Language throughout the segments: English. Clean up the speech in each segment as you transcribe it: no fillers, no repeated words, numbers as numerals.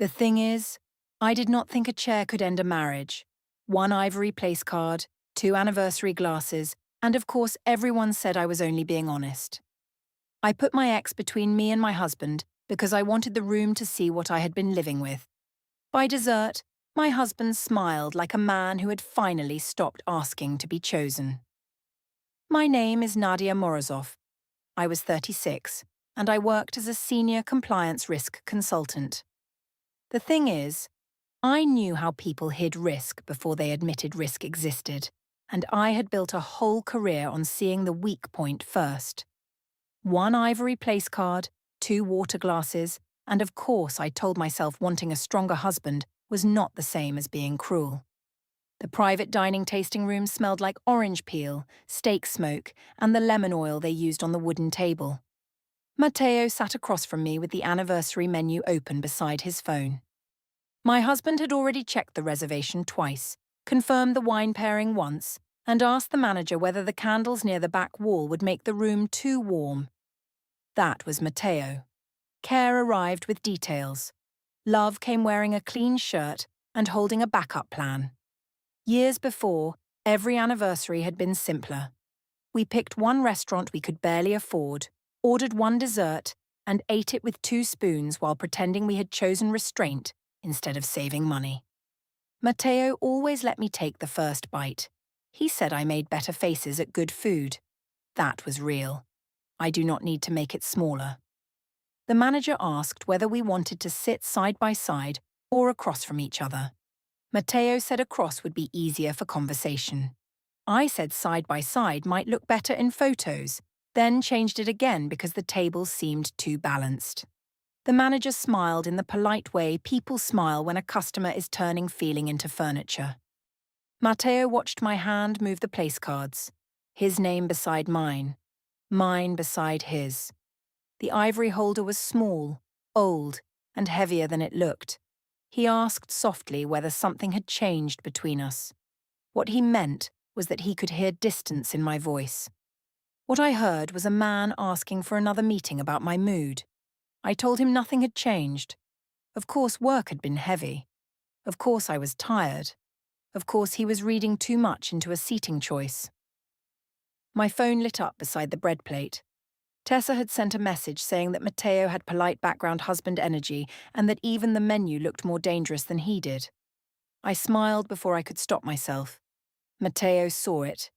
The thing is, I did not think a chair could end a marriage. One ivory place card, two anniversary glasses, and of course everyone said I was only being honest. I put my ex between me and my husband because I wanted the room to see what I had been living with. By dessert, my husband smiled like a man who had finally stopped asking to be chosen. My name is Nadia Morozov. I was 36, and I worked as a senior compliance risk consultant. The thing is, I knew how people hid risk before they admitted risk existed, and I had built a whole career on seeing the weak point first. One ivory place card, two water glasses, and of course I told myself wanting a stronger husband was not the same as being cruel. The private dining tasting room smelled like orange peel, steak smoke, and the lemon oil they used on the wooden table. Matteo sat across from me with the anniversary menu open beside his phone. My husband had already checked the reservation twice, confirmed the wine pairing once, and asked the manager whether the candles near the back wall would make the room too warm. That was Matteo. Care arrived with details. Love came wearing a clean shirt and holding a backup plan. Years before, every anniversary had been simpler. We picked one restaurant we could barely afford, ordered one dessert, and ate it with two spoons while pretending we had chosen restraint instead of saving money. Matteo always let me take the first bite. He said I made better faces at good food. That was real. I do not need to make it smaller. The manager asked whether we wanted to sit side by side or across from each other. Matteo said across would be easier for conversation. I said side by side might look better in photos, then changed it again because the tables seemed too balanced. The manager smiled in the polite way people smile when a customer is turning feeling into furniture. Matteo watched my hand move the place cards, his name beside mine beside his. The ivory holder was small, old, and heavier than it looked. He asked softly whether something had changed between us. What he meant was that he could hear distance in my voice. What I heard was a man asking for another meeting about my mood. I told him nothing had changed. Of course, work had been heavy. Of course, I was tired. Of course, he was reading too much into a seating choice. My phone lit up beside the bread plate. Tessa had sent a message saying that Matteo had polite background husband energy and that even the menu looked more dangerous than he did. I smiled before I could stop myself. Matteo saw it.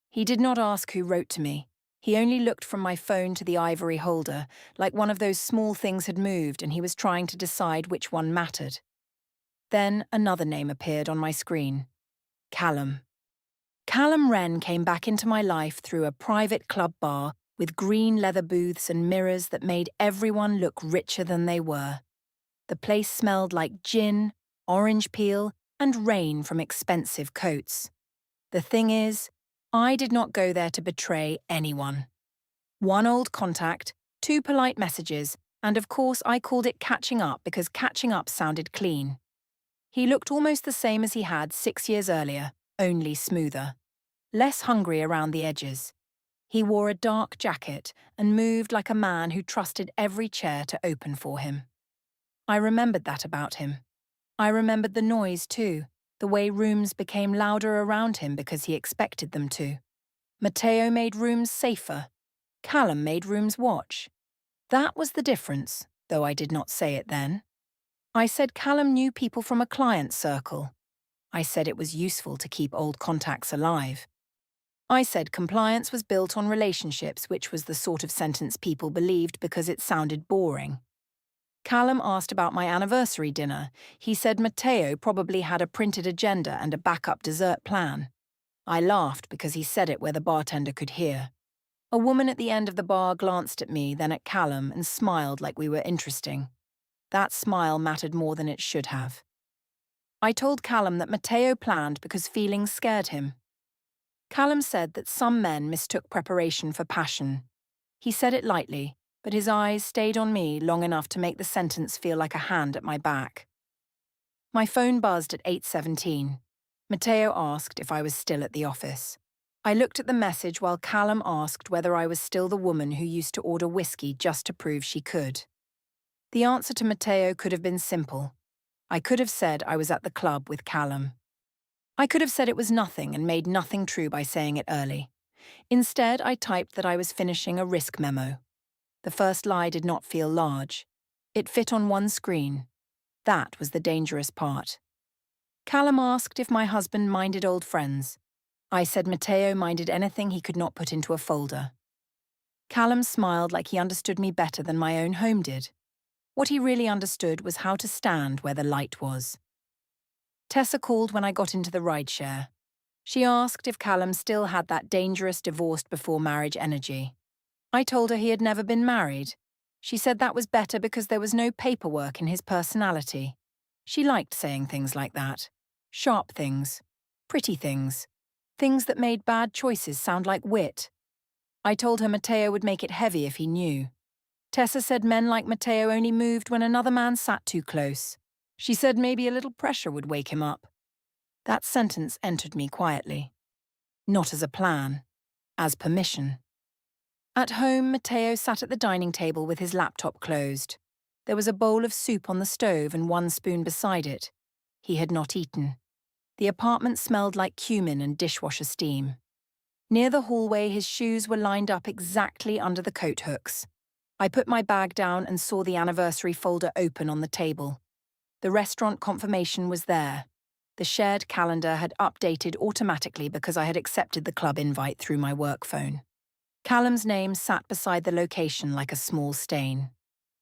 He did not ask who wrote to me. He only looked from my phone to the ivory holder, like one of those small things had moved and he was trying to decide which one mattered. Then another name appeared on my screen. Callum. Callum Wren came back into my life through a private club bar with green leather booths and mirrors that made everyone look richer than they were. The place smelled like gin, orange peel, and rain from expensive coats. The thing is, I did not go there to betray anyone. One old contact, two polite messages, and of course I called it catching up because catching up sounded clean. He looked almost the same as he had 6 years earlier, only smoother. Less hungry around the edges. He wore a dark jacket and moved like a man who trusted every chair to open for him. I remembered that about him. I remembered the noise too, the way rooms became louder around him because he expected them to. Matteo made rooms safer. Callum made rooms watch. That was the difference, though I did not say it then. I said Callum knew people from a client circle. I said it was useful to keep old contacts alive. I said compliance was built on relationships, which was the sort of sentence people believed because it sounded boring. Callum asked about my anniversary dinner. He said Matteo probably had a printed agenda and a backup dessert plan. I laughed because he said it where the bartender could hear. A woman at the end of the bar glanced at me, then at Callum, and smiled like we were interesting. That smile mattered more than it should have. I told Callum that Matteo planned because feelings scared him. Callum said that some men mistook preparation for passion. He said it lightly, but his eyes stayed on me long enough to make the sentence feel like a hand at my back. My phone buzzed at 8:17. Matteo asked if I was still at the office. I looked at the message while Callum asked whether I was still the woman who used to order whiskey just to prove she could. The answer to Matteo could have been simple. I could have said I was at the club with Callum. I could have said it was nothing and made nothing true by saying it early. Instead, I typed that I was finishing a risk memo. The first lie did not feel large. It fit on one screen. That was the dangerous part. Callum asked if my husband minded old friends. I said Matteo minded anything he could not put into a folder. Callum smiled like he understood me better than my own home did. What he really understood was how to stand where the light was. Tessa called when I got into the rideshare. She asked if Callum still had that dangerous divorced before marriage energy. I told her he had never been married. She said that was better because there was no paperwork in his personality. She liked saying things like that. Sharp things. Pretty things. Things that made bad choices sound like wit. I told her Matteo would make it heavy if he knew. Tessa said men like Matteo only moved when another man sat too close. She said maybe a little pressure would wake him up. That sentence entered me quietly. Not as a plan, as permission. At home, Matteo sat at the dining table with his laptop closed. There was a bowl of soup on the stove and one spoon beside it. He had not eaten. The apartment smelled like cumin and dishwasher steam. Near the hallway, his shoes were lined up exactly under the coat hooks. I put my bag down and saw the anniversary folder open on the table. The restaurant confirmation was there. The shared calendar had updated automatically because I had accepted the club invite through my work phone. Callum's name sat beside the location like a small stain.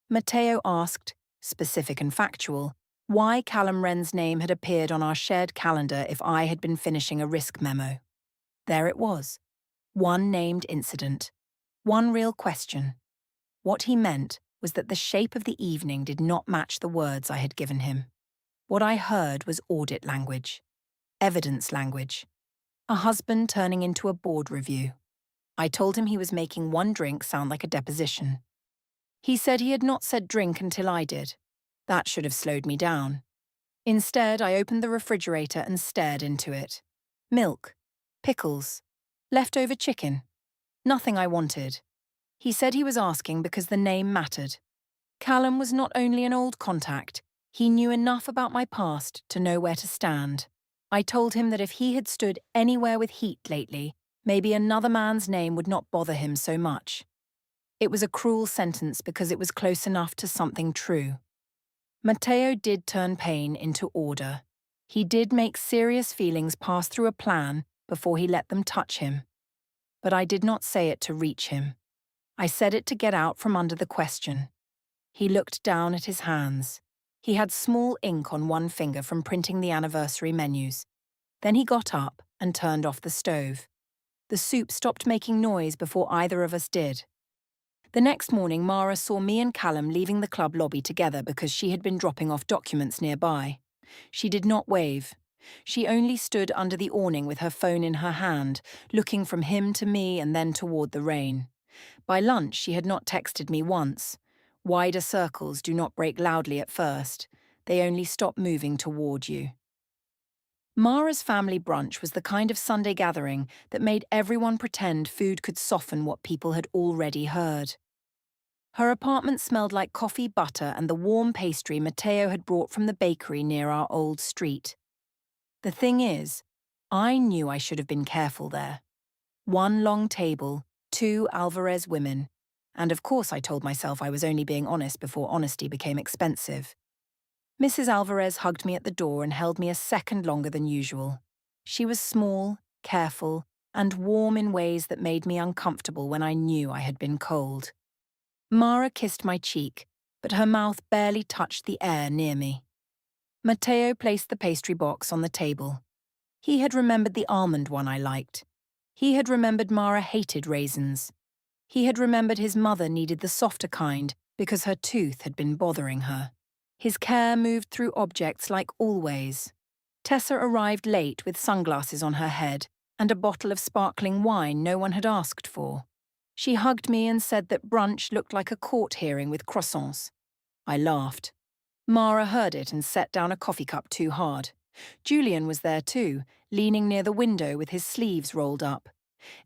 Matteo asked, specific and factual, why Callum Wren's name had appeared on our shared calendar if I had been finishing a risk memo. There it was. One named incident. One real question. What he meant was that the shape of the evening did not match the words I had given him. What I heard was audit language. Evidence language. A husband turning into a board review. I told him he was making one drink sound like a deposition. He said he had not said drink until I did. That should have slowed me down. Instead, I opened the refrigerator and stared into it. Milk. Pickles. Leftover chicken. Nothing I wanted. He said he was asking because the name mattered. Callum was not only an old contact, he knew enough about my past to know where to stand. I told him that if he had stood anywhere with heat lately, maybe another man's name would not bother him so much. It was a cruel sentence because it was close enough to something true. Matteo did turn pain into order. He did make serious feelings pass through a plan before he let them touch him. But I did not say it to reach him. I said it to get out from under the question. He looked down at his hands. He had small ink on one finger from printing the anniversary menus. Then he got up and turned off the stove. The soup stopped making noise before either of us did. The next morning, Mara saw me and Callum leaving the club lobby together because she had been dropping off documents nearby. She did not wave. She only stood under the awning with her phone in her hand, looking from him to me and then toward the rain. By lunch, she had not texted me once. Wider circles do not break loudly at first. They only stop moving toward you. Mara's family brunch was the kind of Sunday gathering that made everyone pretend food could soften what people had already heard. Her apartment smelled like coffee, butter, and the warm pastry Matteo had brought from the bakery near our old street. The thing is, I knew I should have been careful there. One long table, 2 Alvarez women, and of course I told myself I was only being honest before honesty became expensive. Mrs. Alvarez hugged me at the door and held me a second longer than usual. She was small, careful, and warm in ways that made me uncomfortable when I knew I had been cold. Mara kissed my cheek, but her mouth barely touched the air near me. Matteo placed the pastry box on the table. He had remembered the almond one I liked. He had remembered Mara hated raisins. He had remembered his mother needed the softer kind because her tooth had been bothering her. His care moved through objects like always. Tessa arrived late with sunglasses on her head and a bottle of sparkling wine no one had asked for. She hugged me and said that brunch looked like a court hearing with croissants. I laughed. Mara heard it and set down a coffee cup too hard. Julian was there too, leaning near the window with his sleeves rolled up.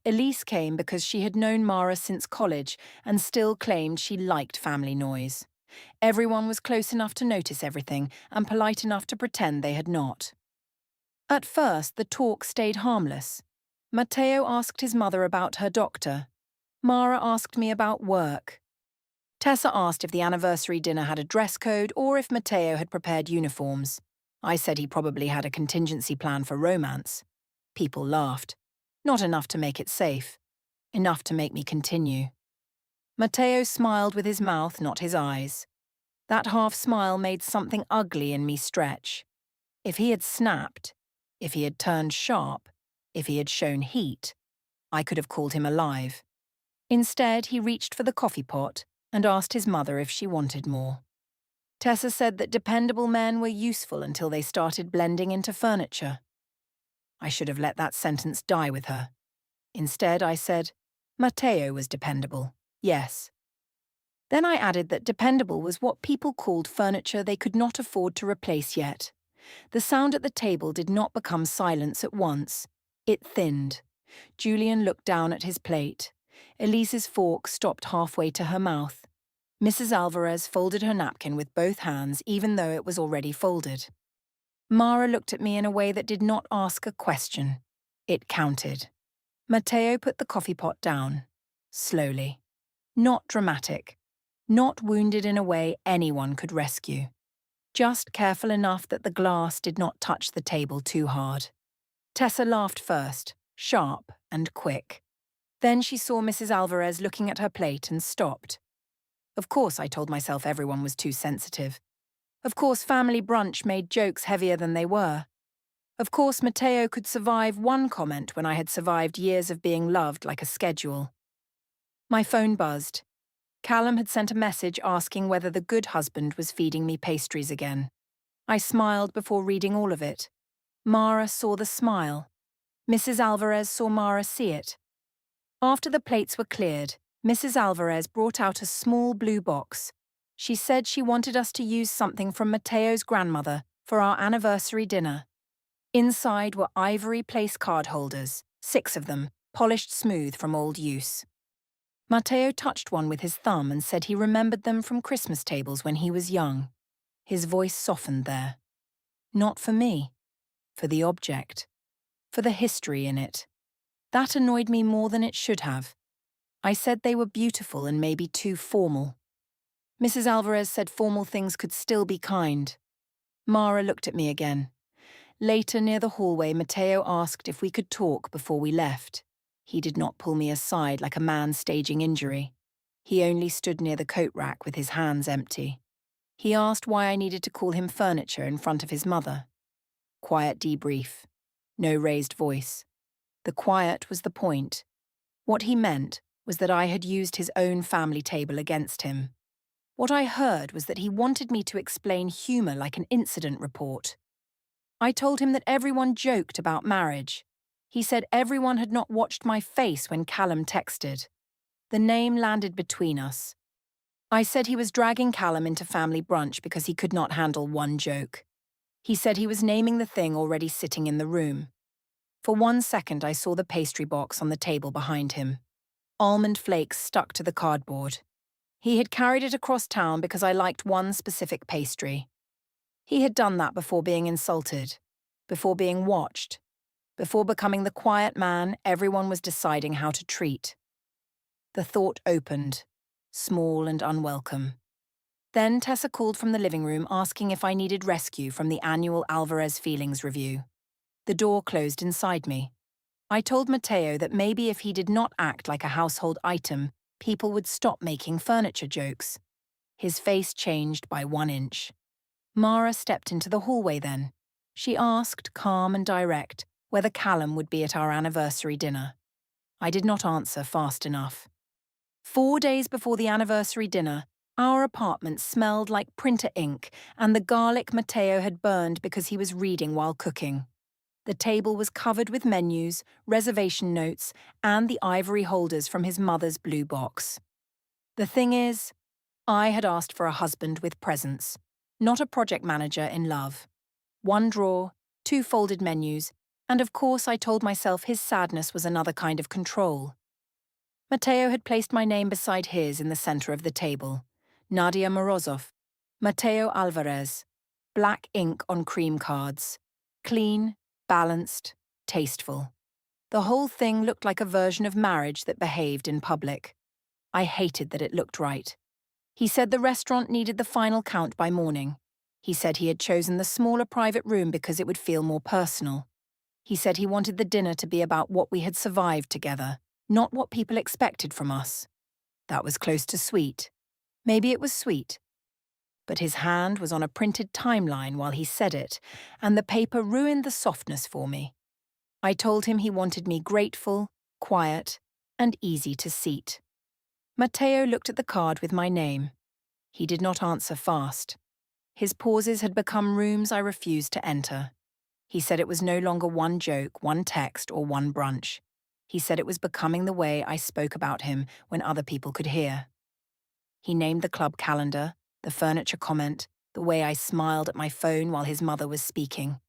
Elise came because she had known Mara since college and still claimed she liked family noise. Everyone was close enough to notice everything and polite enough to pretend they had not. At first, the talk stayed harmless. Matteo asked his mother about her doctor. Mara asked me about work. Tessa asked if the anniversary dinner had a dress code or if Matteo had prepared uniforms. I said he probably had a contingency plan for romance. People laughed. Not enough to make it safe. Enough to make me continue. Matteo smiled with his mouth, not his eyes. That half-smile made something ugly in me stretch. If he had snapped, if he had turned sharp, if he had shown heat, I could have called him alive. Instead, he reached for the coffee pot and asked his mother if she wanted more. Tessa said that dependable men were useful until they started blending into furniture. I should have let that sentence die with her. Instead, I said, Matteo was dependable, yes. Then I added that dependable was what people called furniture they could not afford to replace yet. The sound at the table did not become silence at once. It thinned. Julian looked down at his plate. Elise's fork stopped halfway to her mouth. Mrs. Alvarez folded her napkin with both hands, even though it was already folded. Mara looked at me in a way that did not ask a question. It counted. Matteo put the coffee pot down. Slowly. Not dramatic. Not wounded in a way anyone could rescue. Just careful enough that the glass did not touch the table too hard. Tessa laughed first, sharp and quick. Then she saw Mrs. Alvarez looking at her plate and stopped. Of course, I told myself everyone was too sensitive. Of course, family brunch made jokes heavier than they were. Of course, Matteo could survive one comment when I had survived years of being loved like a schedule. My phone buzzed. Callum had sent a message asking whether the good husband was feeding me pastries again. I smiled before reading all of it. Mara saw the smile. Mrs. Alvarez saw Mara see it. After the plates were cleared, Mrs. Alvarez brought out a small blue box. She said she wanted us to use something from Matteo's grandmother for our anniversary dinner. Inside were ivory place card holders, 6 of them, polished smooth from old use. Matteo touched one with his thumb and said he remembered them from Christmas tables when he was young. His voice softened there. Not for me. For the object. For the history in it. That annoyed me more than it should have. I said they were beautiful and maybe too formal. Mrs. Alvarez said formal things could still be kind. Mara looked at me again. Later, near the hallway, Matteo asked if we could talk before we left. He did not pull me aside like a man staging injury. He only stood near the coat rack with his hands empty. He asked why I needed to call him furniture in front of his mother. Quiet debrief. No raised voice. The quiet was the point. What he meant was that I had used his own family table against him. What I heard was that he wanted me to explain humour like an incident report. I told him that everyone joked about marriage. He said everyone had not watched my face when Callum texted. The name landed between us. I said he was dragging Callum into family brunch because he could not handle one joke. He said he was naming the thing already sitting in the room. For 1 second I saw the pastry box on the table behind him. Almond flakes stuck to the cardboard. He had carried it across town because I liked one specific pastry. He had done that before being insulted, before being watched, before becoming the quiet man everyone was deciding how to treat. The thought opened, small and unwelcome. Then Tessa called from the living room asking if I needed rescue from the annual Alvarez Feelings Review. The door closed inside me. I told Matteo that maybe if he did not act like a household item, people would stop making furniture jokes. His face changed by 1 inch. Mara stepped into the hallway then. She asked, calm and direct, whether Callum would be at our anniversary dinner. I did not answer fast enough. 4 days before the anniversary dinner, our apartment smelled like printer ink and the garlic Matteo had burned because he was reading while cooking. The table was covered with menus, reservation notes, and the ivory holders from his mother's blue box. The thing is, I had asked for a husband with presence, not a project manager in love. 1 drawer, 2 folded menus, and of course I told myself his sadness was another kind of control. Matteo had placed my name beside his in the center of the table. Nadia Morozov, Mateo Alvarez, black ink on cream cards. Clean, balanced, tasteful. The whole thing looked like a version of marriage that behaved in public. I hated that it looked right. He said the restaurant needed the final count by morning. He said he had chosen the smaller private room because it would feel more personal. He said he wanted the dinner to be about what we had survived together, not what people expected from us. That was close to sweet. Maybe it was sweet. But his hand was on a printed timeline while he said it, and the paper ruined the softness for me. I told him he wanted me grateful, quiet, and easy to seat. Mateo looked at the card with my name. He did not answer fast. His pauses had become rooms I refused to enter. He said it was no longer one joke, one text, or one brunch. He said it was becoming the way I spoke about him when other people could hear. He named the club calendar, the furniture comment, the way I smiled at my phone while his mother was speaking.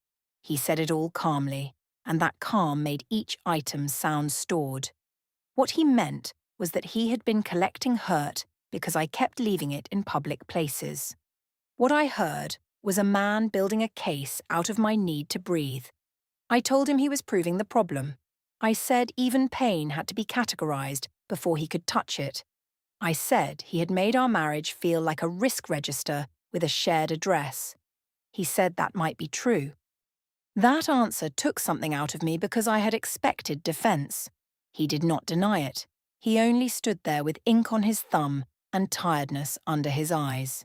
He said it all calmly, and that calm made each item sound stored. What he meant was that he had been collecting hurt because I kept leaving it in public places. What I heard was a man building a case out of my need to breathe. I told him he was proving the problem. I said even pain had to be categorized before he could touch it. I said he had made our marriage feel like a risk register with a shared address. He said that might be true. That answer took something out of me because I had expected defense. He did not deny it. He only stood there with ink on his thumb and tiredness under his eyes.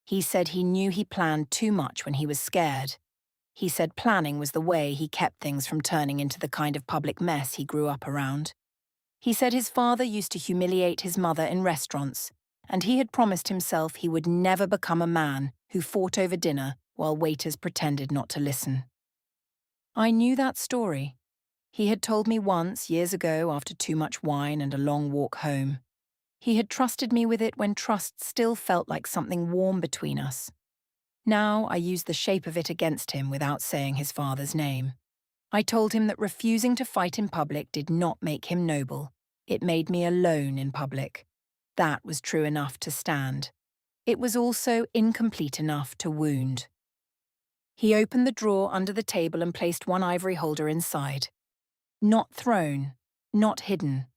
He said he knew he planned too much when he was scared. He said planning was the way he kept things from turning into the kind of public mess he grew up around. He said his father used to humiliate his mother in restaurants, and he had promised himself he would never become a man who fought over dinner while waiters pretended not to listen. I knew that story. He had told me once, years ago, after too much wine and a long walk home. He had trusted me with it when trust still felt like something warm between us. Now I used the shape of it against him without saying his father's name. I told him that refusing to fight in public did not make him noble. It made me alone in public. That was true enough to stand. It was also incomplete enough to wound. He opened the drawer under the table and placed one ivory holder inside. Not thrown, not hidden,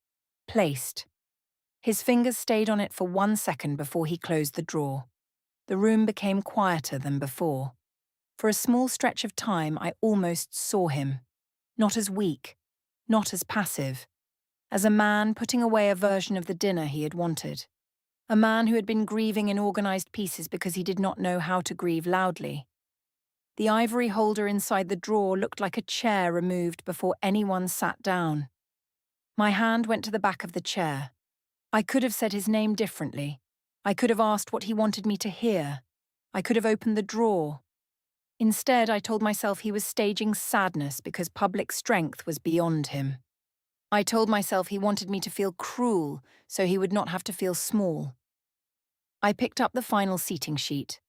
placed. His fingers stayed on it for 1 second before he closed the drawer. The room became quieter than before. For a small stretch of time, I almost saw him. Not as weak, not as passive. As a man putting away a version of the dinner he had wanted. A man who had been grieving in organized pieces because he did not know how to grieve loudly. The ivory holder inside the drawer looked like a chair removed before anyone sat down. My hand went to the back of the chair. I could have said his name differently. I could have asked what he wanted me to hear. I could have opened the drawer. Instead, I told myself he was staging sadness because public strength was beyond him. I told myself he wanted me to feel cruel so he would not have to feel small. I picked up the final seating sheet.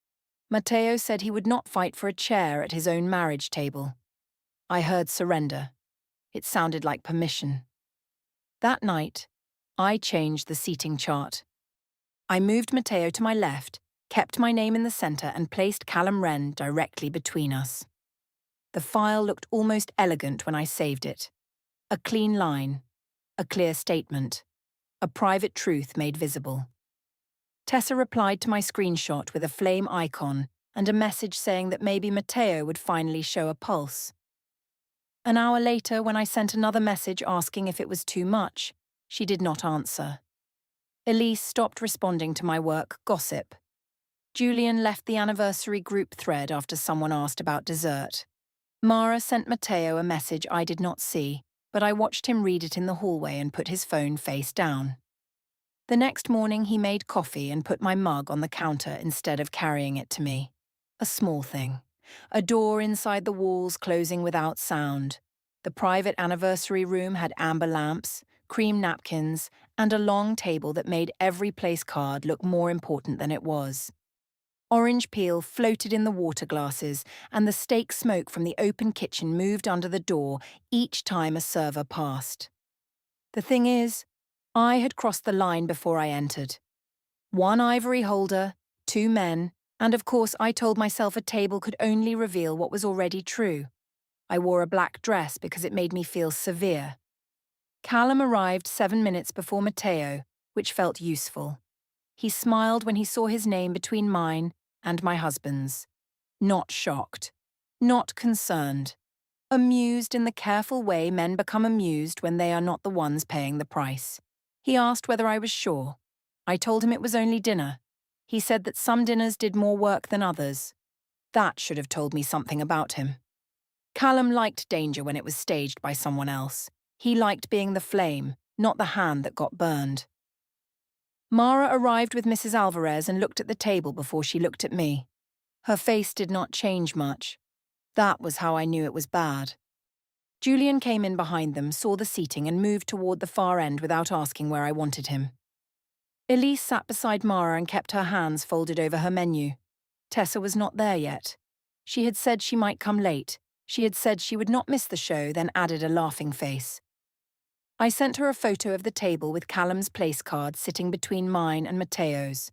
Mateo said he would not fight for a chair at his own marriage table. I heard surrender. It sounded like permission. That night, I changed the seating chart. I moved Mateo to my left, kept my name in the centre and placed Callum Wren directly between us. The file looked almost elegant when I saved it. A clean line, a clear statement, a private truth made visible. Tessa replied to my screenshot with a flame icon and a message saying that maybe Mateo would finally show a pulse. An hour later, when I sent another message asking if it was too much, she did not answer. Elise stopped responding to my work gossip. Julian left the anniversary group thread after someone asked about dessert. Mara sent Mateo a message I did not see, but I watched him read it in the hallway and put his phone face down. The next morning he made coffee and put my mug on the counter instead of carrying it to me. A small thing. A door inside the walls closing without sound. The private anniversary room had amber lamps, cream napkins, and a long table that made every place card look more important than it was. Orange peel floated in the water glasses, and the steak smoke from the open kitchen moved under the door each time a server passed. The thing is, I had crossed the line before I entered. One ivory holder, two men, and of course I told myself a table could only reveal what was already true. I wore a black dress because it made me feel severe. Callum arrived 7 minutes before Matteo, which felt useful. He smiled when he saw his name between mine and my husband's. Not shocked. Not concerned. Amused in the careful way men become amused when they are not the ones paying the price. He asked whether I was sure. I told him it was only dinner. He said that some dinners did more work than others. That should have told me something about him. Callum liked danger when it was staged by someone else. He liked being the flame, not the hand that got burned. Mara arrived with Mrs. Alvarez and looked at the table before she looked at me. Her face did not change much. That was how I knew it was bad. Julian came in behind them, saw the seating and moved toward the far end without asking where I wanted him. Elise sat beside Mara and kept her hands folded over her menu. Tessa was not there yet. She had said she might come late. She had said she would not miss the show, then added a laughing face. I sent her a photo of the table with Callum's place card sitting between mine and Matteo's.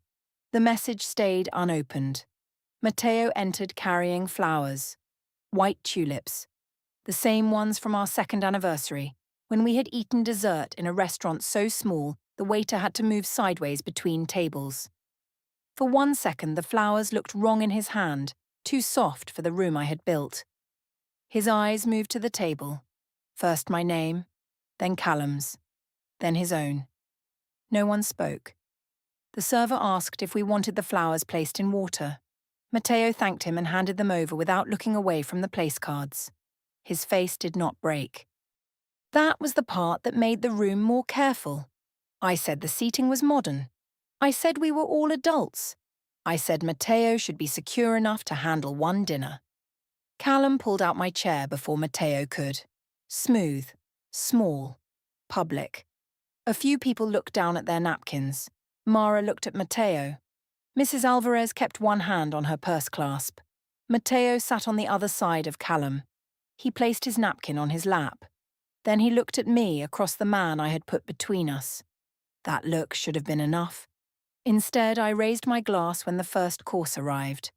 The message stayed unopened. Matteo entered carrying flowers. White tulips. The same ones from our second anniversary, when we had eaten dessert in a restaurant so small the waiter had to move sideways between tables. For 1 second the flowers looked wrong in his hand, too soft for the room I had built. His eyes moved to the table. First my name, then Callum's, then his own. No one spoke. The server asked if we wanted the flowers placed in water. Matteo thanked him and handed them over without looking away from the place cards. His face did not break. That was the part that made the room more careful. I said the seating was modern. I said we were all adults. I said Matteo should be secure enough to handle one dinner. Callum pulled out my chair before Matteo could. Smooth, small, public. A few people looked down at their napkins. Mara looked at Matteo. Mrs. Alvarez kept one hand on her purse clasp. Matteo sat on the other side of Callum. He placed his napkin on his lap. Then he looked at me across the man I had put between us. That look should have been enough. Instead, I raised my glass when the first course arrived.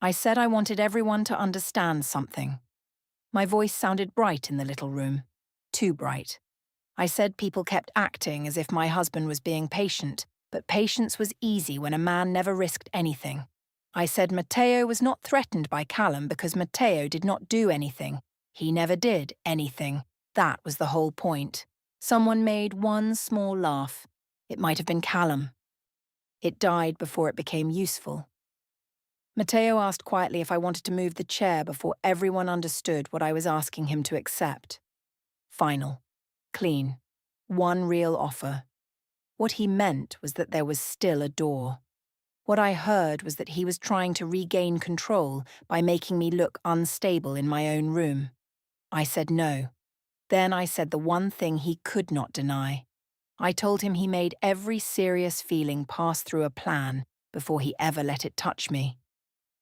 I said I wanted everyone to understand something. My voice sounded bright in the little room. Too bright. I said people kept acting as if my husband was being patient, but patience was easy when a man never risked anything. I said Matteo was not threatened by Callum because Matteo did not do anything. He never did anything. That was the whole point. Someone made one small laugh. It might have been Callum. It died before it became useful. Matteo asked quietly if I wanted to move the chair before everyone understood what I was asking him to accept. Final. Clean. One real offer. What he meant was that there was still a door. What I heard was that he was trying to regain control by making me look unstable in my own room. I said no. Then I said the one thing he could not deny. I told him he made every serious feeling pass through a plan before he ever let it touch me.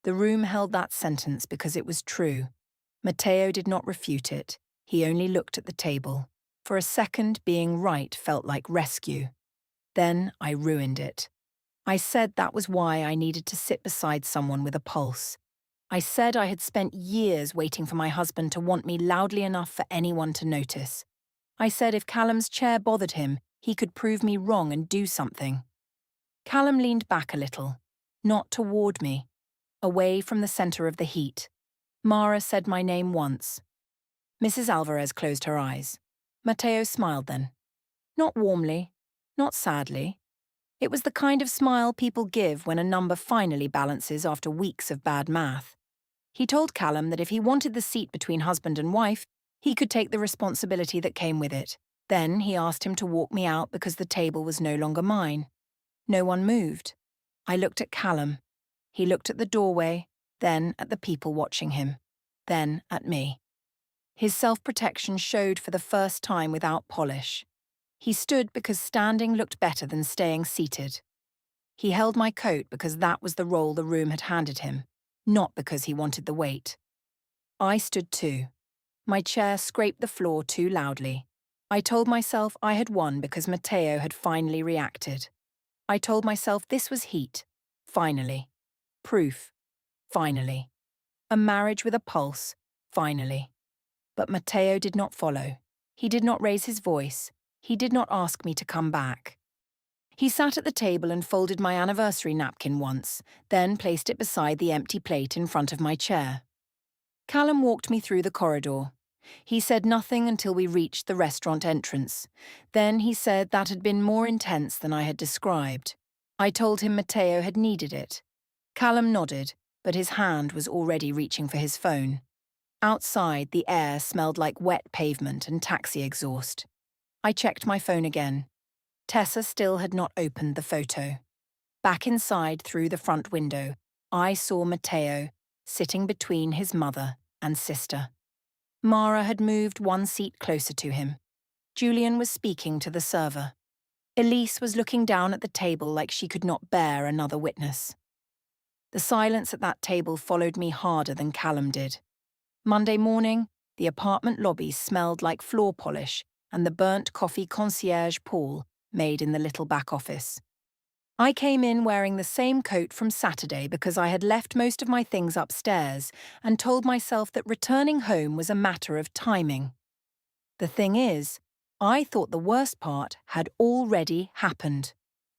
The room held that sentence because it was true. Matteo did not refute it. He only looked at the table. For a second, being right felt like rescue. Then I ruined it. I said that was why I needed to sit beside someone with a pulse. I said I had spent years waiting for my husband to want me loudly enough for anyone to notice. I said if Callum's chair bothered him, he could prove me wrong and do something. Callum leaned back a little, not toward me, away from the center of the heat. Mara said my name once. Mrs. Alvarez closed her eyes. Matteo smiled then. Not warmly, not sadly. It was the kind of smile people give when a number finally balances after weeks of bad math. He told Callum that if he wanted the seat between husband and wife, he could take the responsibility that came with it. Then he asked him to walk me out because the table was no longer mine. No one moved. I looked at Callum. He looked at the doorway, then at the people watching him, then at me. His self-protection showed for the first time without polish. He stood because standing looked better than staying seated. He held my coat because that was the role the room had handed him, not because he wanted the weight. I stood too. My chair scraped the floor too loudly. I told myself I had won because Matteo had finally reacted. I told myself this was heat. Finally. Proof. Finally. A marriage with a pulse. Finally. But Matteo did not follow. He did not raise his voice. He did not ask me to come back. He sat at the table and folded my anniversary napkin once, then placed it beside the empty plate in front of my chair. Callum walked me through the corridor. He said nothing until we reached the restaurant entrance. Then he said that had been more intense than I had described. I told him Matteo had needed it. Callum nodded, but his hand was already reaching for his phone. Outside, the air smelled like wet pavement and taxi exhaust. I checked my phone again. Tessa still had not opened the photo. Back inside through the front window, I saw Matteo sitting between his mother and sister. Mara had moved one seat closer to him. Julian was speaking to the server. Elise was looking down at the table like she could not bear another witness. The silence at that table followed me harder than Callum did. Monday morning, the apartment lobby smelled like floor polish and the burnt coffee concierge Paul made in the little back office. I came in wearing the same coat from Saturday because I had left most of my things upstairs and told myself that returning home was a matter of timing. The thing is, I thought the worst part had already happened.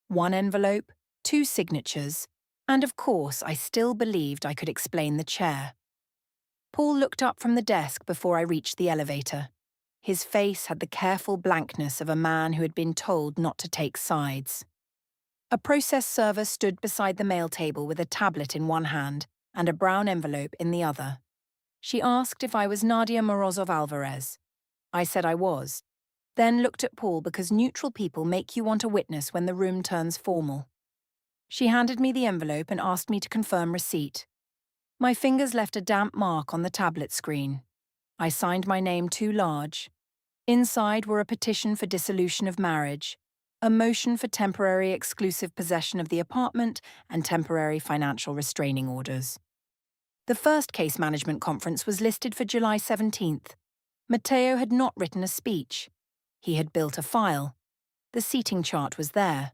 One envelope, two signatures, and of course I still believed I could explain the chair. Paul looked up from the desk before I reached the elevator. His face had the careful blankness of a man who had been told not to take sides. A process server stood beside the mail table with a tablet in one hand and a brown envelope in the other. She asked if I was Nadia Morozov-Alvarez. I said I was, then looked at Paul because neutral people make you want a witness when the room turns formal. She handed me the envelope and asked me to confirm receipt. My fingers left a damp mark on the tablet screen. I signed my name too large. Inside were a petition for dissolution of marriage, a motion for temporary exclusive possession of the apartment, and temporary financial restraining orders. The first case management conference was listed for July 17th. Matteo had not written a speech. He had built a file. The seating chart was there.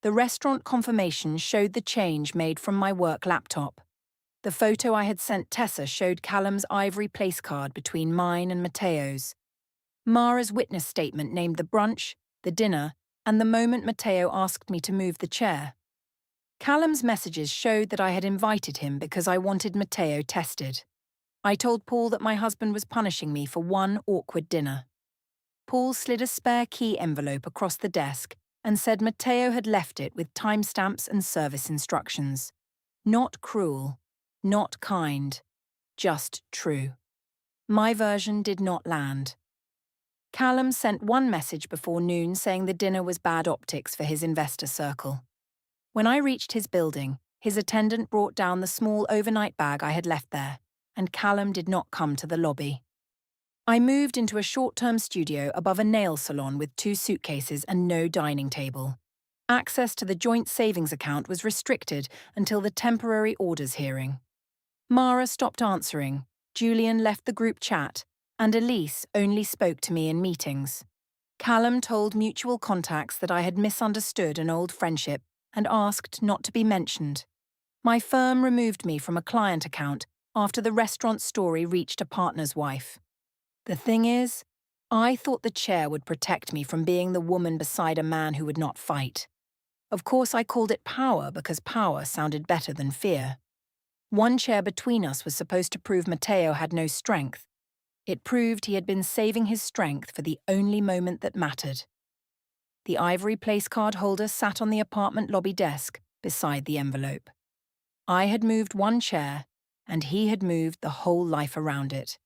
The restaurant confirmation showed the change made from my work laptop. The photo I had sent Tessa showed Callum's ivory place card between mine and Matteo's. Mara's witness statement named the brunch, the dinner, and the moment Matteo asked me to move the chair. Callum's messages showed that I had invited him because I wanted Matteo tested. I told Paul that my husband was punishing me for one awkward dinner. Paul slid a spare key envelope across the desk and said Matteo had left it with timestamps and service instructions. Not cruel, not kind, just true. My version did not land. Callum sent one message before noon saying the dinner was bad optics for his investor circle. When I reached his building, his attendant brought down the small overnight bag I had left there, and Callum did not come to the lobby. I moved into a short-term studio above a nail salon with 2 suitcases and no dining table. Access to the joint savings account was restricted until the temporary orders hearing. Mara stopped answering, Julian left the group chat, and Elise only spoke to me in meetings. Callum told mutual contacts that I had misunderstood an old friendship and asked not to be mentioned. My firm removed me from a client account after the restaurant story reached a partner's wife. The thing is, I thought the chair would protect me from being the woman beside a man who would not fight. Of course, I called it power because power sounded better than fear. One chair between us was supposed to prove Matteo had no strength. It proved he had been saving his strength for the only moment that mattered. The ivory place card holder sat on the apartment lobby desk beside the envelope. I had moved one chair, and he had moved the whole life around it.